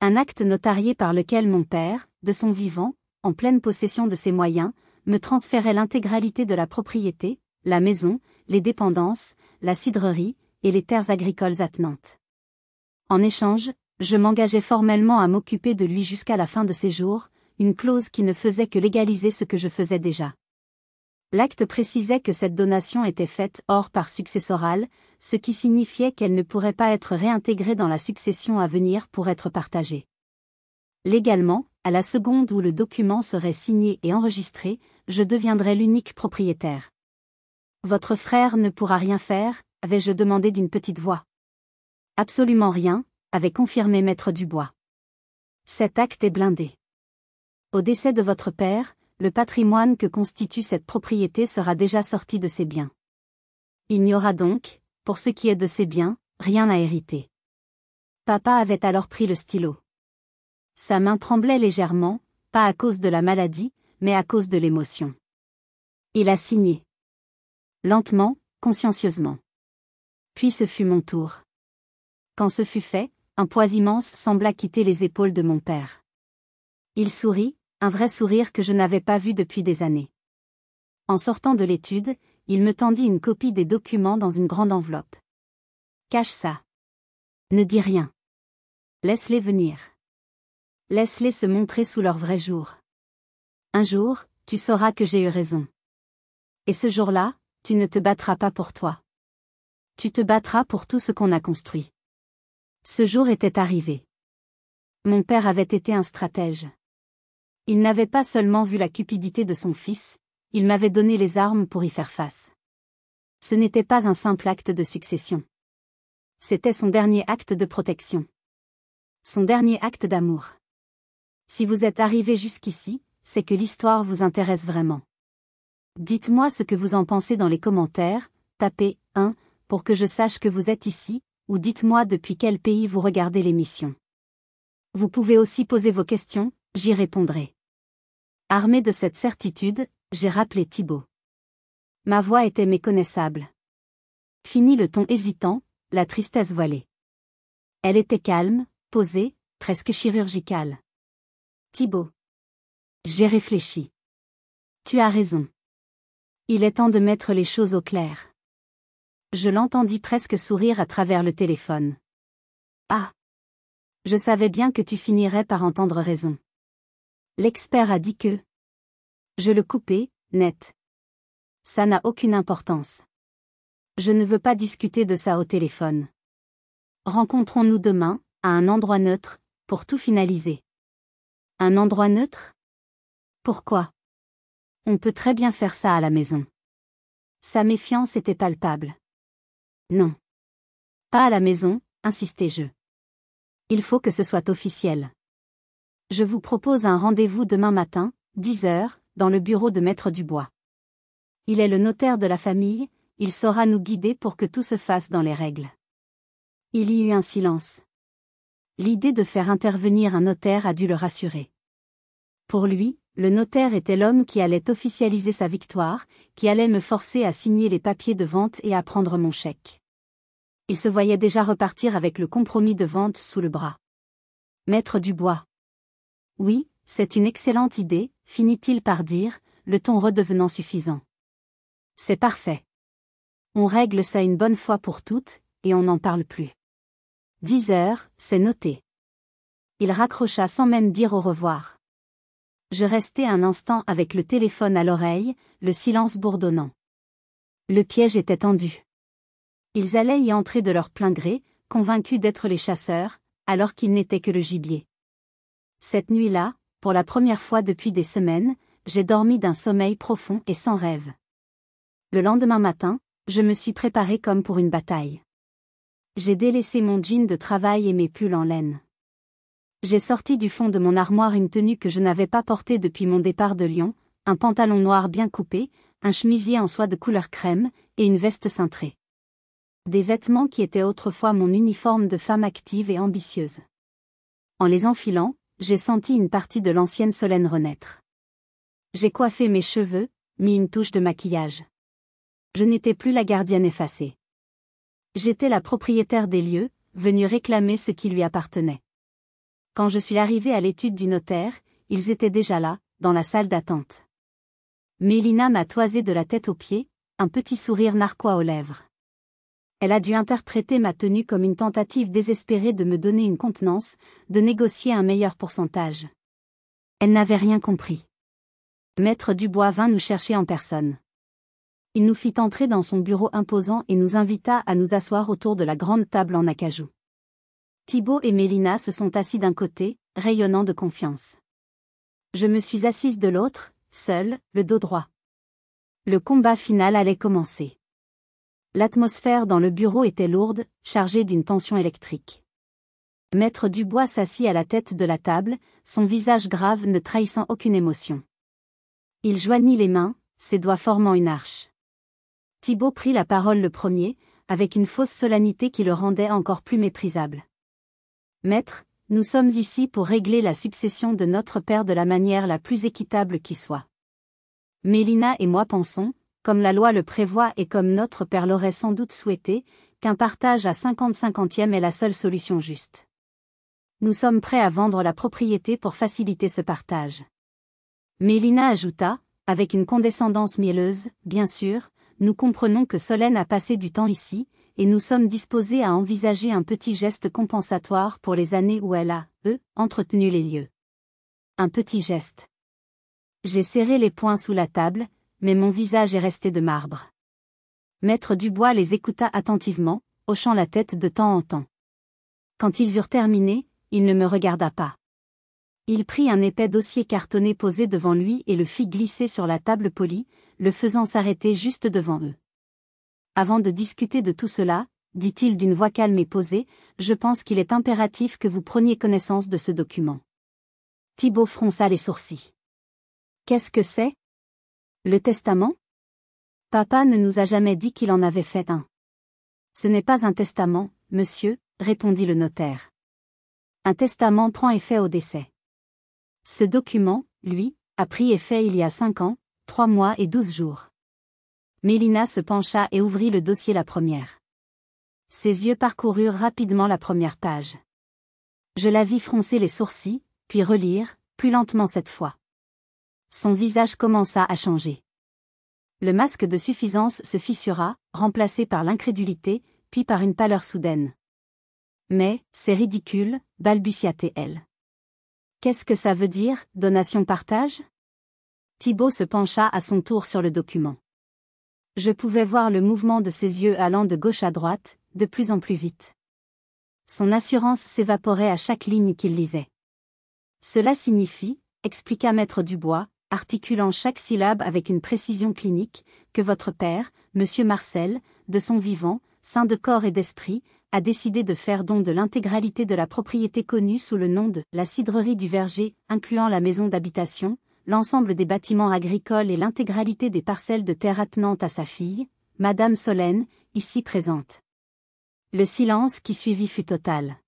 Speaker 1: Un acte notarié par lequel mon père, de son vivant, en pleine possession de ses moyens, me transférait l'intégralité de la propriété, la maison, les dépendances, la cidrerie, et les terres agricoles attenantes. En échange, je m'engageais formellement à m'occuper de lui jusqu'à la fin de ses jours, une clause qui ne faisait que légaliser ce que je faisais déjà. L'acte précisait que cette donation était faite hors part successorale, ce qui signifiait qu'elle ne pourrait pas être réintégrée dans la succession à venir pour être partagée. Légalement, à la seconde où le document serait signé et enregistré, je deviendrais l'unique propriétaire. « Votre frère ne pourra rien faire ?» avais-je demandé d'une petite voix. « Absolument rien », avait confirmé Maître Dubois. Cet acte est blindé. Au décès de votre père, le patrimoine que constitue cette propriété sera déjà sorti de ses biens. Il n'y aura donc, pour ce qui est de ses biens, rien à hériter. Papa avait alors pris le stylo. Sa main tremblait légèrement, pas à cause de la maladie, mais à cause de l'émotion. Il a signé. Lentement, consciencieusement. Puis ce fut mon tour. Quand ce fut fait, un poids immense sembla quitter les épaules de mon père. Il sourit, un vrai sourire que je n'avais pas vu depuis des années. En sortant de l'étude, il me tendit une copie des documents dans une grande enveloppe. Cache ça. Ne dis rien. Laisse-les venir. Laisse-les se montrer sous leur vrai jour. Un jour, tu sauras que j'ai eu raison. Et ce jour-là, tu ne te battras pas pour toi. Tu te battras pour tout ce qu'on a construit. Ce jour était arrivé. Mon père avait été un stratège. Il n'avait pas seulement vu la cupidité de son fils, il m'avait donné les armes pour y faire face. Ce n'était pas un simple acte de succession. C'était son dernier acte de protection. Son dernier acte d'amour. Si vous êtes arrivé jusqu'ici, c'est que l'histoire vous intéresse vraiment. Dites-moi ce que vous en pensez dans les commentaires, tapez 1 pour que je sache que vous êtes ici, ou dites-moi depuis quel pays vous regardez l'émission. Vous pouvez aussi poser vos questions, j'y répondrai. Armé de cette certitude, j'ai rappelé Thibaut. Ma voix était méconnaissable. Fini le ton hésitant, la tristesse voilée. Elle était calme, posée, presque chirurgicale. Thibaut. J'ai réfléchi. Tu as raison. Il est temps de mettre les choses au clair. Je l'entendis presque sourire à travers le téléphone. Ah. Je savais bien que tu finirais par entendre raison. L'expert a dit que... Je le coupais, net. Ça n'a aucune importance. Je ne veux pas discuter de ça au téléphone. Rencontrons-nous demain, à un endroit neutre, pour tout finaliser. Un endroit neutre? Pourquoi? On peut très bien faire ça à la maison. Sa méfiance était palpable. Non. Pas à la maison, insistai-je. Il faut que ce soit officiel. Je vous propose un rendez-vous demain matin, 10 heures, dans le bureau de Maître Dubois. Il est le notaire de la famille, il saura nous guider pour que tout se fasse dans les règles. Il y eut un silence. L'idée de faire intervenir un notaire a dû le rassurer. Pour lui, le notaire était l'homme qui allait officialiser sa victoire, qui allait me forcer à signer les papiers de vente et à prendre mon chèque. Il se voyait déjà repartir avec le compromis de vente sous le bras. Maître Dubois. Oui, c'est une excellente idée, finit-il par dire, le ton redevenant suffisant. C'est parfait. On règle ça une bonne fois pour toutes, et on n'en parle plus. 10 heures, c'est noté. Il raccrocha sans même dire au revoir. Je restai un instant avec le téléphone à l'oreille, le silence bourdonnant. Le piège était tendu. Ils allaient y entrer de leur plein gré, convaincus d'être les chasseurs, alors qu'ils n'étaient que le gibier. Cette nuit-là, pour la première fois depuis des semaines, j'ai dormi d'un sommeil profond et sans rêve. Le lendemain matin, je me suis préparé comme pour une bataille. J'ai délaissé mon jean de travail et mes pulls en laine. J'ai sorti du fond de mon armoire une tenue que je n'avais pas portée depuis mon départ de Lyon, un pantalon noir bien coupé, un chemisier en soie de couleur crème, et une veste cintrée. Des vêtements qui étaient autrefois mon uniforme de femme active et ambitieuse. En les enfilant, j'ai senti une partie de l'ancienne Solène renaître. J'ai coiffé mes cheveux, mis une touche de maquillage. Je n'étais plus la gardienne effacée. J'étais la propriétaire des lieux, venue réclamer ce qui lui appartenait. Quand je suis arrivée à l'étude du notaire, ils étaient déjà là, dans la salle d'attente. Mélina m'a toisé de la tête aux pieds, un petit sourire narquois aux lèvres. Elle a dû interpréter ma tenue comme une tentative désespérée de me donner une contenance, de négocier un meilleur pourcentage. Elle n'avait rien compris. Maître Dubois vint nous chercher en personne. Il nous fit entrer dans son bureau imposant et nous invita à nous asseoir autour de la grande table en acajou. Thibaut et Mélina se sont assis d'un côté, rayonnant de confiance. Je me suis assise de l'autre, seule, le dos droit. Le combat final allait commencer. L'atmosphère dans le bureau était lourde, chargée d'une tension électrique. Maître Dubois s'assit à la tête de la table, son visage grave ne trahissant aucune émotion. Il joignit les mains, ses doigts formant une arche. Thibaut prit la parole le premier, avec une fausse solennité qui le rendait encore plus méprisable. Maître, nous sommes ici pour régler la succession de notre père de la manière la plus équitable qui soit. Mélina et moi pensons, comme la loi le prévoit et comme notre père l'aurait sans doute souhaité, qu'un partage à 50-50e est la seule solution juste. Nous sommes prêts à vendre la propriété pour faciliter ce partage. Mélina ajouta, avec une condescendance mielleuse, bien sûr, nous comprenons que Solène a passé du temps ici, et nous sommes disposés à envisager un petit geste compensatoire pour les années où elle a, entretenu les lieux. Un petit geste. J'ai serré les poings sous la table, mais mon visage est resté de marbre. Maître Dubois les écouta attentivement, hochant la tête de temps en temps. Quand ils eurent terminé, il ne me regarda pas. Il prit un épais dossier cartonné posé devant lui et le fit glisser sur la table polie, le faisant s'arrêter juste devant eux. Avant de discuter de tout cela, dit-il d'une voix calme et posée, je pense qu'il est impératif que vous preniez connaissance de ce document. Thibaut fronça les sourcils. Qu'est-ce que c'est? Le testament? Papa ne nous a jamais dit qu'il en avait fait un. Ce n'est pas un testament, monsieur, répondit le notaire. Un testament prend effet au décès. Ce document, lui, a pris effet il y a 5 ans, 3 mois et 12 jours. Mélina se pencha et ouvrit le dossier la première. Ses yeux parcoururent rapidement la première page. Je la vis froncer les sourcils, puis relire, plus lentement cette fois. Son visage commença à changer. Le masque de suffisance se fissura, remplacé par l'incrédulité, puis par une pâleur soudaine. Mais, c'est ridicule, balbutia-t-elle. Qu'est-ce que ça veut dire, donation-partage? Thibaut se pencha à son tour sur le document. Je pouvais voir le mouvement de ses yeux allant de gauche à droite, de plus en plus vite. Son assurance s'évaporait à chaque ligne qu'il lisait. Cela signifie, expliqua Maître Dubois, articulant chaque syllabe avec une précision clinique, que votre père, Monsieur Marcel, de son vivant, sain de corps et d'esprit, a décidé de faire don de l'intégralité de la propriété connue sous le nom de la cidrerie du Verger, incluant la maison d'habitation, l'ensemble des bâtiments agricoles et l'intégralité des parcelles de terre attenantes à sa fille, Madame Solène, ici présente. Le silence qui suivit fut total.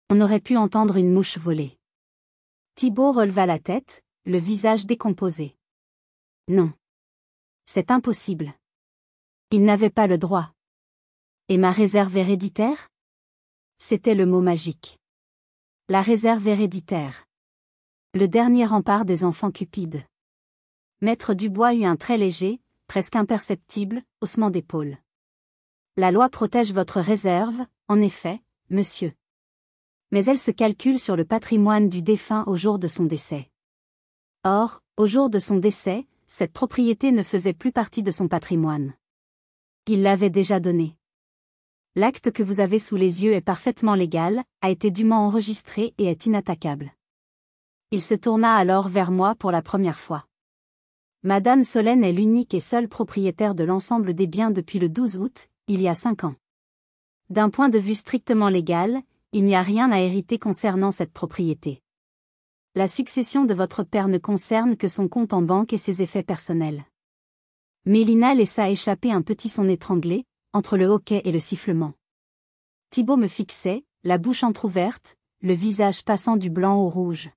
Speaker 1: On aurait pu entendre une mouche voler. Thibaut releva la tête, le visage décomposé. Non. C'est impossible. Il n'avait pas le droit. Et ma réserve héréditaire? C'était le mot magique. La réserve héréditaire. Le dernier rempart des enfants cupides. Maître Dubois eut un très léger, presque imperceptible, haussement d'épaules. La loi protège votre réserve, en effet, monsieur. Mais elle se calcule sur le patrimoine du défunt au jour de son décès. Or, au jour de son décès, cette propriété ne faisait plus partie de son patrimoine. Il l'avait déjà donnée. L'acte que vous avez sous les yeux est parfaitement légal, a été dûment enregistré et est inattaquable. Il se tourna alors vers moi pour la première fois. Madame Solène est l'unique et seule propriétaire de l'ensemble des biens depuis le 12 août, il y a 5 ans. D'un point de vue strictement légal, il n'y a rien à hériter concernant cette propriété. La succession de votre père ne concerne que son compte en banque et ses effets personnels. Mélina laissa échapper un petit son étranglé, entre le hoquet et le sifflement. Thibaut me fixait, la bouche entr'ouverte, le visage passant du blanc au rouge.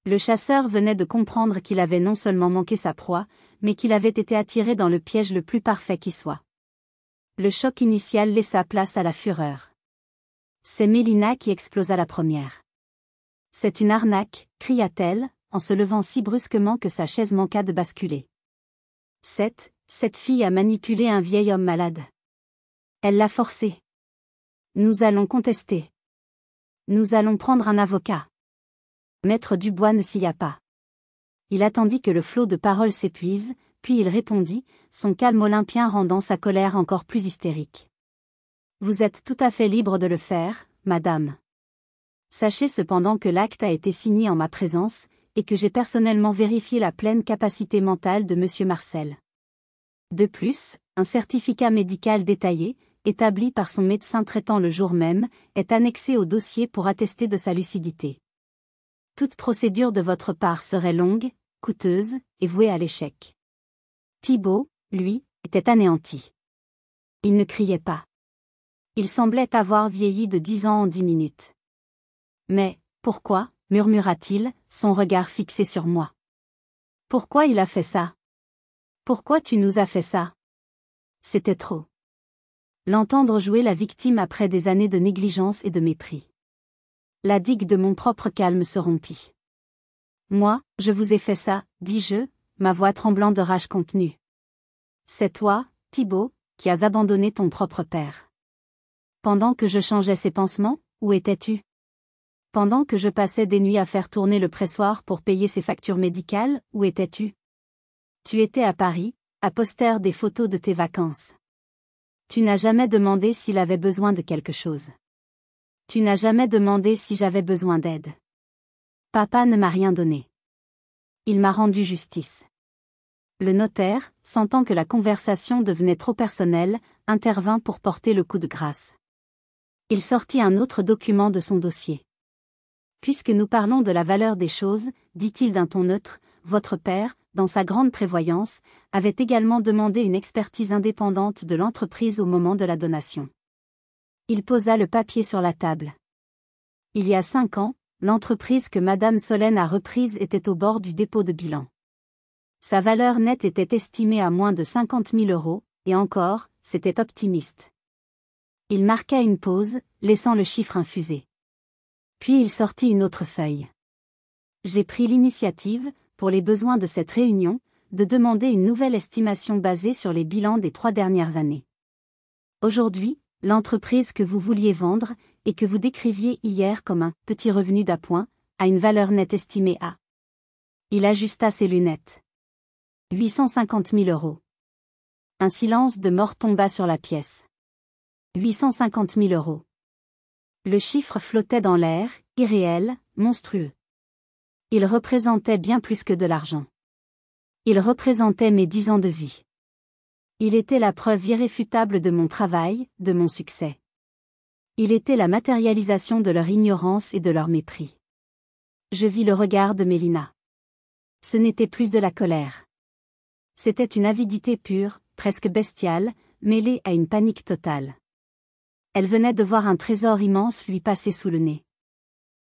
Speaker 1: Le chasseur venait de comprendre qu'il avait non seulement manqué sa proie, mais qu'il avait été attiré dans le piège le plus parfait qui soit. Le choc initial laissa place à la fureur. C'est Mélina qui explosa la première. C'est une arnaque, cria-t-elle, en se levant si brusquement que sa chaise manqua de basculer. Cette fille a manipulé un vieil homme malade. Elle l'a forcé. Nous allons contester. Nous allons prendre un avocat. Maître Dubois ne scia pas. Il attendit que le flot de paroles s'épuise, puis il répondit, son calme olympien rendant sa colère encore plus hystérique. Vous êtes tout à fait libre de le faire, madame. Sachez cependant que l'acte a été signé en ma présence, et que j'ai personnellement vérifié la pleine capacité mentale de Monsieur Marcel. De plus, un certificat médical détaillé, établi par son médecin traitant le jour même, est annexé au dossier pour attester de sa lucidité. Toute procédure de votre part serait longue, coûteuse, et vouée à l'échec. Thibault, lui, était anéanti. Il ne criait pas. Il semblait avoir vieilli de 10 ans en 10 minutes. Mais, pourquoi, murmura-t-il, son regard fixé sur moi. Pourquoi il a fait ça? Pourquoi tu nous as fait ça? C'était trop. L'entendre jouer la victime après des années de négligence et de mépris. La digue de mon propre calme se rompit. Moi, je vous ai fait ça, dis-je, ma voix tremblant de rage contenue. C'est toi, Thibault, qui as abandonné ton propre père. Pendant que je changeais ses pansements, où étais-tu? Pendant que je passais des nuits à faire tourner le pressoir pour payer ses factures médicales, où étais-tu? Tu étais à Paris, à poster des photos de tes vacances. Tu n'as jamais demandé s'il avait besoin de quelque chose. Tu n'as jamais demandé si j'avais besoin d'aide. Papa ne m'a rien donné. Il m'a rendu justice. Le notaire, sentant que la conversation devenait trop personnelle, intervint pour porter le coup de grâce. Il sortit un autre document de son dossier. Puisque nous parlons de la valeur des choses, dit-il d'un ton neutre, votre père, dans sa grande prévoyance, avait également demandé une expertise indépendante de l'entreprise au moment de la donation. Il posa le papier sur la table. Il y a 5 ans, l'entreprise que Madame Solène a reprise était au bord du dépôt de bilan. Sa valeur nette était estimée à moins de 50 000 €, et encore, c'était optimiste. Il marqua une pause, laissant le chiffre infuser. Puis il sortit une autre feuille. J'ai pris l'initiative, pour les besoins de cette réunion, de demander une nouvelle estimation basée sur les bilans des 3 dernières années. Aujourd'hui, l'entreprise que vous vouliez vendre, et que vous décriviez hier comme un « petit revenu d'appoint », a une valeur nette estimée à. Il ajusta ses lunettes. 850 000 €. Un silence de mort tomba sur la pièce. 850 000 €. Le chiffre flottait dans l'air, irréel, monstrueux. Il représentait bien plus que de l'argent. Il représentait mes 10 ans de vie. Il était la preuve irréfutable de mon travail, de mon succès. Il était la matérialisation de leur ignorance et de leur mépris. Je vis le regard de Mélina. Ce n'était plus de la colère. C'était une avidité pure, presque bestiale, mêlée à une panique totale. Elle venait de voir un trésor immense lui passer sous le nez.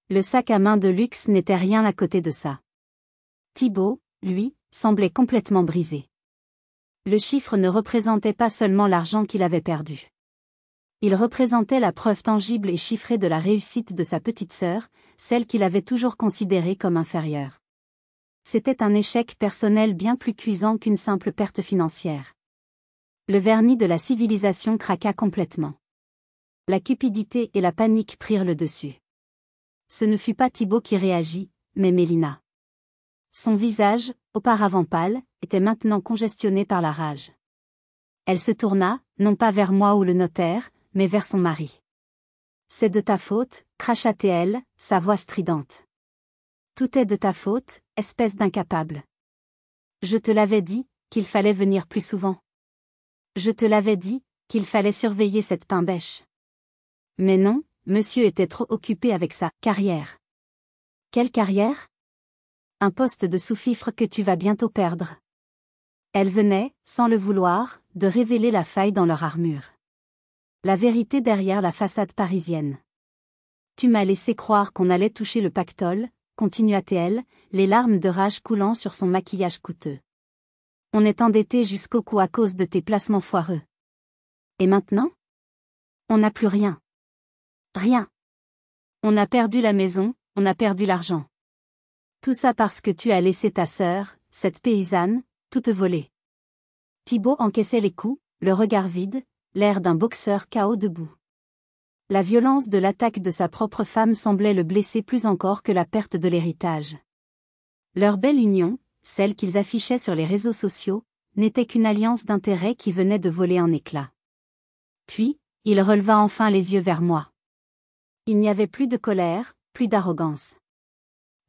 Speaker 1: Le sac à main de luxe n'était rien à côté de ça. Thibault, lui, semblait complètement brisé. Le chiffre ne représentait pas seulement l'argent qu'il avait perdu. Il représentait la preuve tangible et chiffrée de la réussite de sa petite sœur, celle qu'il avait toujours considérée comme inférieure. C'était un échec personnel bien plus cuisant qu'une simple perte financière. Le vernis de la civilisation craqua complètement. La cupidité et la panique prirent le dessus. Ce ne fut pas Thibault qui réagit, mais Mélina. Son visage, auparavant pâle, était maintenant congestionné par la rage. Elle se tourna, non pas vers moi ou le notaire, mais vers son mari. « C'est de ta faute, cracha-t-elle, sa voix stridente. Tout est de ta faute, espèce d'incapable. Je te l'avais dit, qu'il fallait venir plus souvent. Je te l'avais dit, qu'il fallait surveiller cette pain-bêche. Mais non, monsieur était trop occupé avec sa carrière. Quelle carrière? Un poste de sous-fifre que tu vas bientôt perdre. Elle venait, sans le vouloir, de révéler la faille dans leur armure. La vérité derrière la façade parisienne. Tu m'as laissé croire qu'on allait toucher le pactole, continua-t-elle, les larmes de rage coulant sur son maquillage coûteux. On est endetté jusqu'au cou à cause de tes placements foireux. Et maintenant? On n'a plus rien. Rien. On a perdu la maison, on a perdu l'argent. Tout ça parce que tu as laissé ta sœur, cette paysanne, tout te voler. Thibault encaissait les coups, le regard vide, l'air d'un boxeur KO debout. La violence de l'attaque de sa propre femme semblait le blesser plus encore que la perte de l'héritage. Leur belle union, celle qu'ils affichaient sur les réseaux sociaux, n'était qu'une alliance d'intérêts qui venait de voler en éclats. Puis, il releva enfin les yeux vers moi. Il n'y avait plus de colère, plus d'arrogance.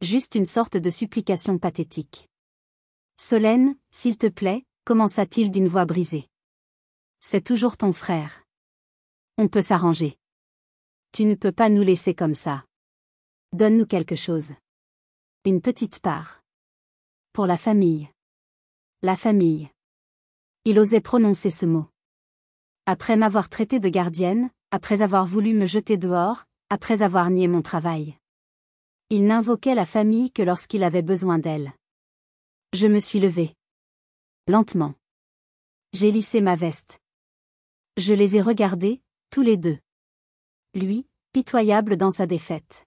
Speaker 1: Juste une sorte de supplication pathétique. « Solène, s'il te plaît », commença-t-il d'une voix brisée. « C'est toujours ton frère. On peut s'arranger. Tu ne peux pas nous laisser comme ça. Donne-nous quelque chose. Une petite part. Pour la famille. La famille. Il osait prononcer ce mot. Après m'avoir traité de gardienne, après avoir voulu me jeter dehors, après avoir nié mon travail. Il n'invoquait la famille que lorsqu'il avait besoin d'elle. Je me suis levée. Lentement. J'ai lissé ma veste. Je les ai regardés, tous les deux. Lui, pitoyable dans sa défaite.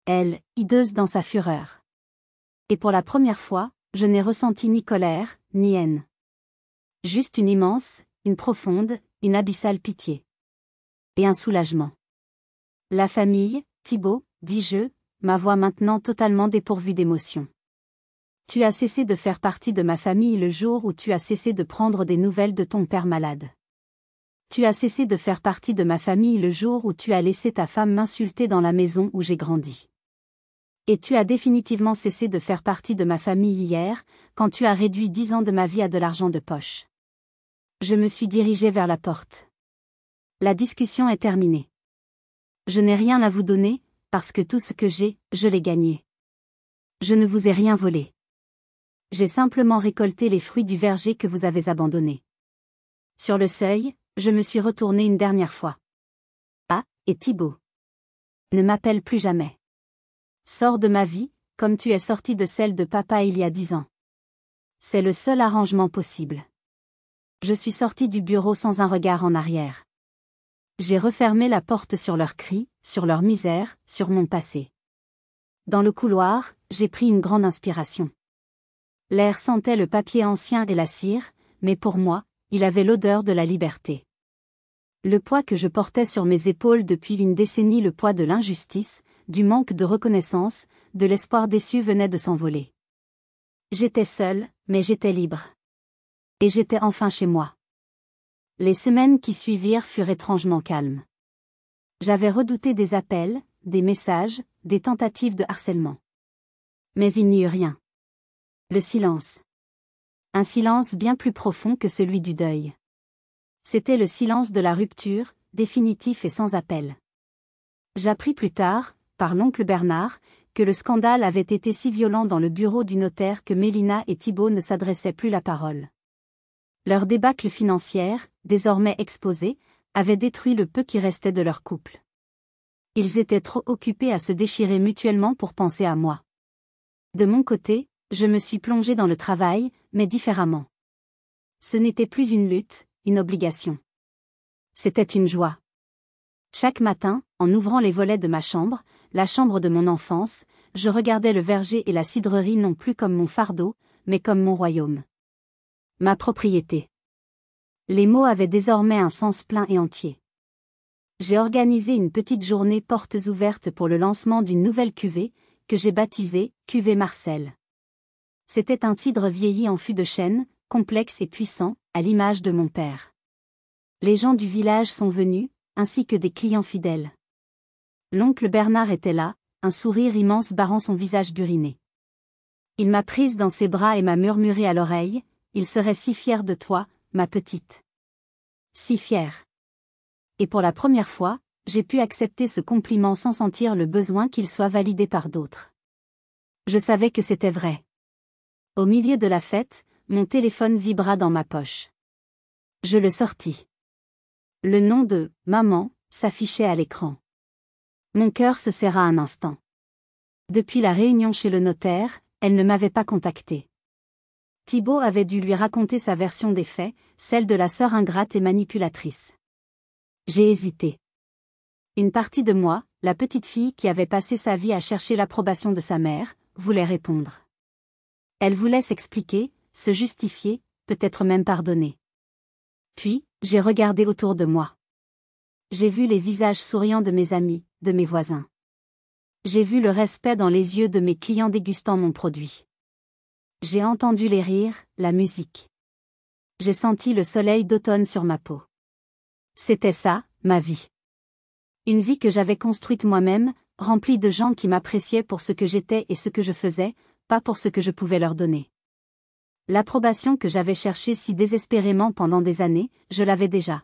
Speaker 1: Elle, hideuse dans sa fureur. Et pour la première fois, je n'ai ressenti ni colère, ni haine. Juste une immense, une profonde, une abyssale pitié. Et un soulagement. La famille, Thibaut, dis-je, ma voix maintenant totalement dépourvue d'émotion. Tu as cessé de faire partie de ma famille le jour où tu as cessé de prendre des nouvelles de ton père malade. Tu as cessé de faire partie de ma famille le jour où tu as laissé ta femme m'insulter dans la maison où j'ai grandi. Et tu as définitivement cessé de faire partie de ma famille hier, quand tu as réduit 10 ans de ma vie à de l'argent de poche. Je me suis dirigée vers la porte. La discussion est terminée. Je n'ai rien à vous donner, parce que tout ce que j'ai, je l'ai gagné. Je ne vous ai rien volé. J'ai simplement récolté les fruits du verger que vous avez abandonné. Sur le seuil, je me suis retournée une dernière fois. Ah, et Thibaut. Ne m'appelle plus jamais. Sors de ma vie, comme tu es sorti de celle de papa il y a 10 ans. C'est le seul arrangement possible. Je suis sortie du bureau sans un regard en arrière. J'ai refermé la porte sur leurs cris, sur leur misère, sur mon passé. Dans le couloir, j'ai pris une grande inspiration. L'air sentait le papier ancien et la cire, mais pour moi, il avait l'odeur de la liberté. Le poids que je portais sur mes épaules depuis une décennie, le poids de l'injustice, du manque de reconnaissance, de l'espoir déçu venait de s'envoler. J'étais seule, mais j'étais libre. Et j'étais enfin chez moi. Les semaines qui suivirent furent étrangement calmes. J'avais redouté des appels, des messages, des tentatives de harcèlement. Mais il n'y eut rien. Le silence. Un silence bien plus profond que celui du deuil. C'était le silence de la rupture, définitif et sans appel. J'appris plus tard, par l'oncle Bernard, que le scandale avait été si violent dans le bureau du notaire que Mélina et Thibaut ne s'adressaient plus la parole. Leur débâcle financière, désormais exposée, avait détruit le peu qui restait de leur couple. Ils étaient trop occupés à se déchirer mutuellement pour penser à moi. De mon côté, je me suis plongée dans le travail, mais différemment. Ce n'était plus une lutte, une obligation. C'était une joie. Chaque matin, en ouvrant les volets de ma chambre, la chambre de mon enfance, je regardais le verger et la cidrerie non plus comme mon fardeau, mais comme mon royaume. Ma propriété. Les mots avaient désormais un sens plein et entier. J'ai organisé une petite journée portes ouvertes pour le lancement d'une nouvelle cuvée, que j'ai baptisée Cuvée Marcel. C'était un cidre vieilli en fût de chêne, complexe et puissant, à l'image de mon père. Les gens du village sont venus, ainsi que des clients fidèles. L'oncle Bernard était là, un sourire immense barrant son visage buriné. Il m'a prise dans ses bras et m'a murmuré à l'oreille, « Il serait si fier de toi, ma petite. » Si fier. Et pour la première fois, j'ai pu accepter ce compliment sans sentir le besoin qu'il soit validé par d'autres. Je savais que c'était vrai. Au milieu de la fête, mon téléphone vibra dans ma poche. Je le sortis. Le nom de « Maman » s'affichait à l'écran. Mon cœur se serra un instant. Depuis la réunion chez le notaire, elle ne m'avait pas contacté. Thibaut avait dû lui raconter sa version des faits, celle de la sœur ingrate et manipulatrice. J'ai hésité. Une partie de moi, la petite fille qui avait passé sa vie à chercher l'approbation de sa mère, voulait répondre. Elle voulait s'expliquer, se justifier, peut-être même pardonner. Puis, j'ai regardé autour de moi. J'ai vu les visages souriants de mes amis, de mes voisins. J'ai vu le respect dans les yeux de mes clients dégustant mon produit. J'ai entendu les rires, la musique. J'ai senti le soleil d'automne sur ma peau. C'était ça, ma vie. Une vie que j'avais construite moi-même, remplie de gens qui m'appréciaient pour ce que j'étais et ce que je faisais, pas pour ce que je pouvais leur donner. L'approbation que j'avais cherchée si désespérément pendant des années, je l'avais déjà.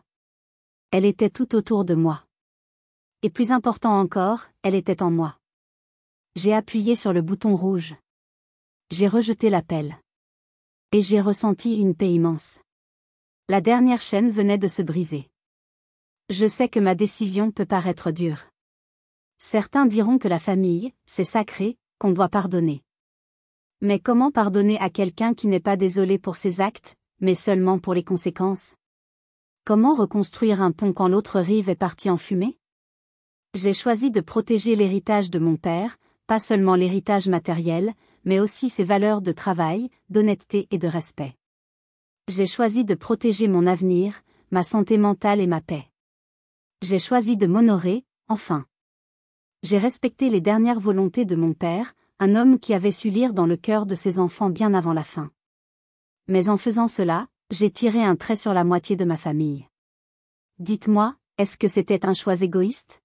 Speaker 1: Elle était tout autour de moi. Et plus important encore, elle était en moi. J'ai appuyé sur le bouton rouge. J'ai rejeté l'appel. Et j'ai ressenti une paix immense. La dernière chaîne venait de se briser. Je sais que ma décision peut paraître dure. Certains diront que la famille, c'est sacré, qu'on doit pardonner. Mais comment pardonner à quelqu'un qui n'est pas désolé pour ses actes, mais seulement pour les conséquences? Comment reconstruire un pont quand l'autre rive est partie en fumée? J'ai choisi de protéger l'héritage de mon père, pas seulement l'héritage matériel, mais aussi ses valeurs de travail, d'honnêteté et de respect. J'ai choisi de protéger mon avenir, ma santé mentale et ma paix. J'ai choisi de m'honorer, enfin. J'ai respecté les dernières volontés de mon père, un homme qui avait su lire dans le cœur de ses enfants bien avant la fin. Mais en faisant cela, j'ai tiré un trait sur la moitié de ma famille. Dites-moi, est-ce que c'était un choix égoïste?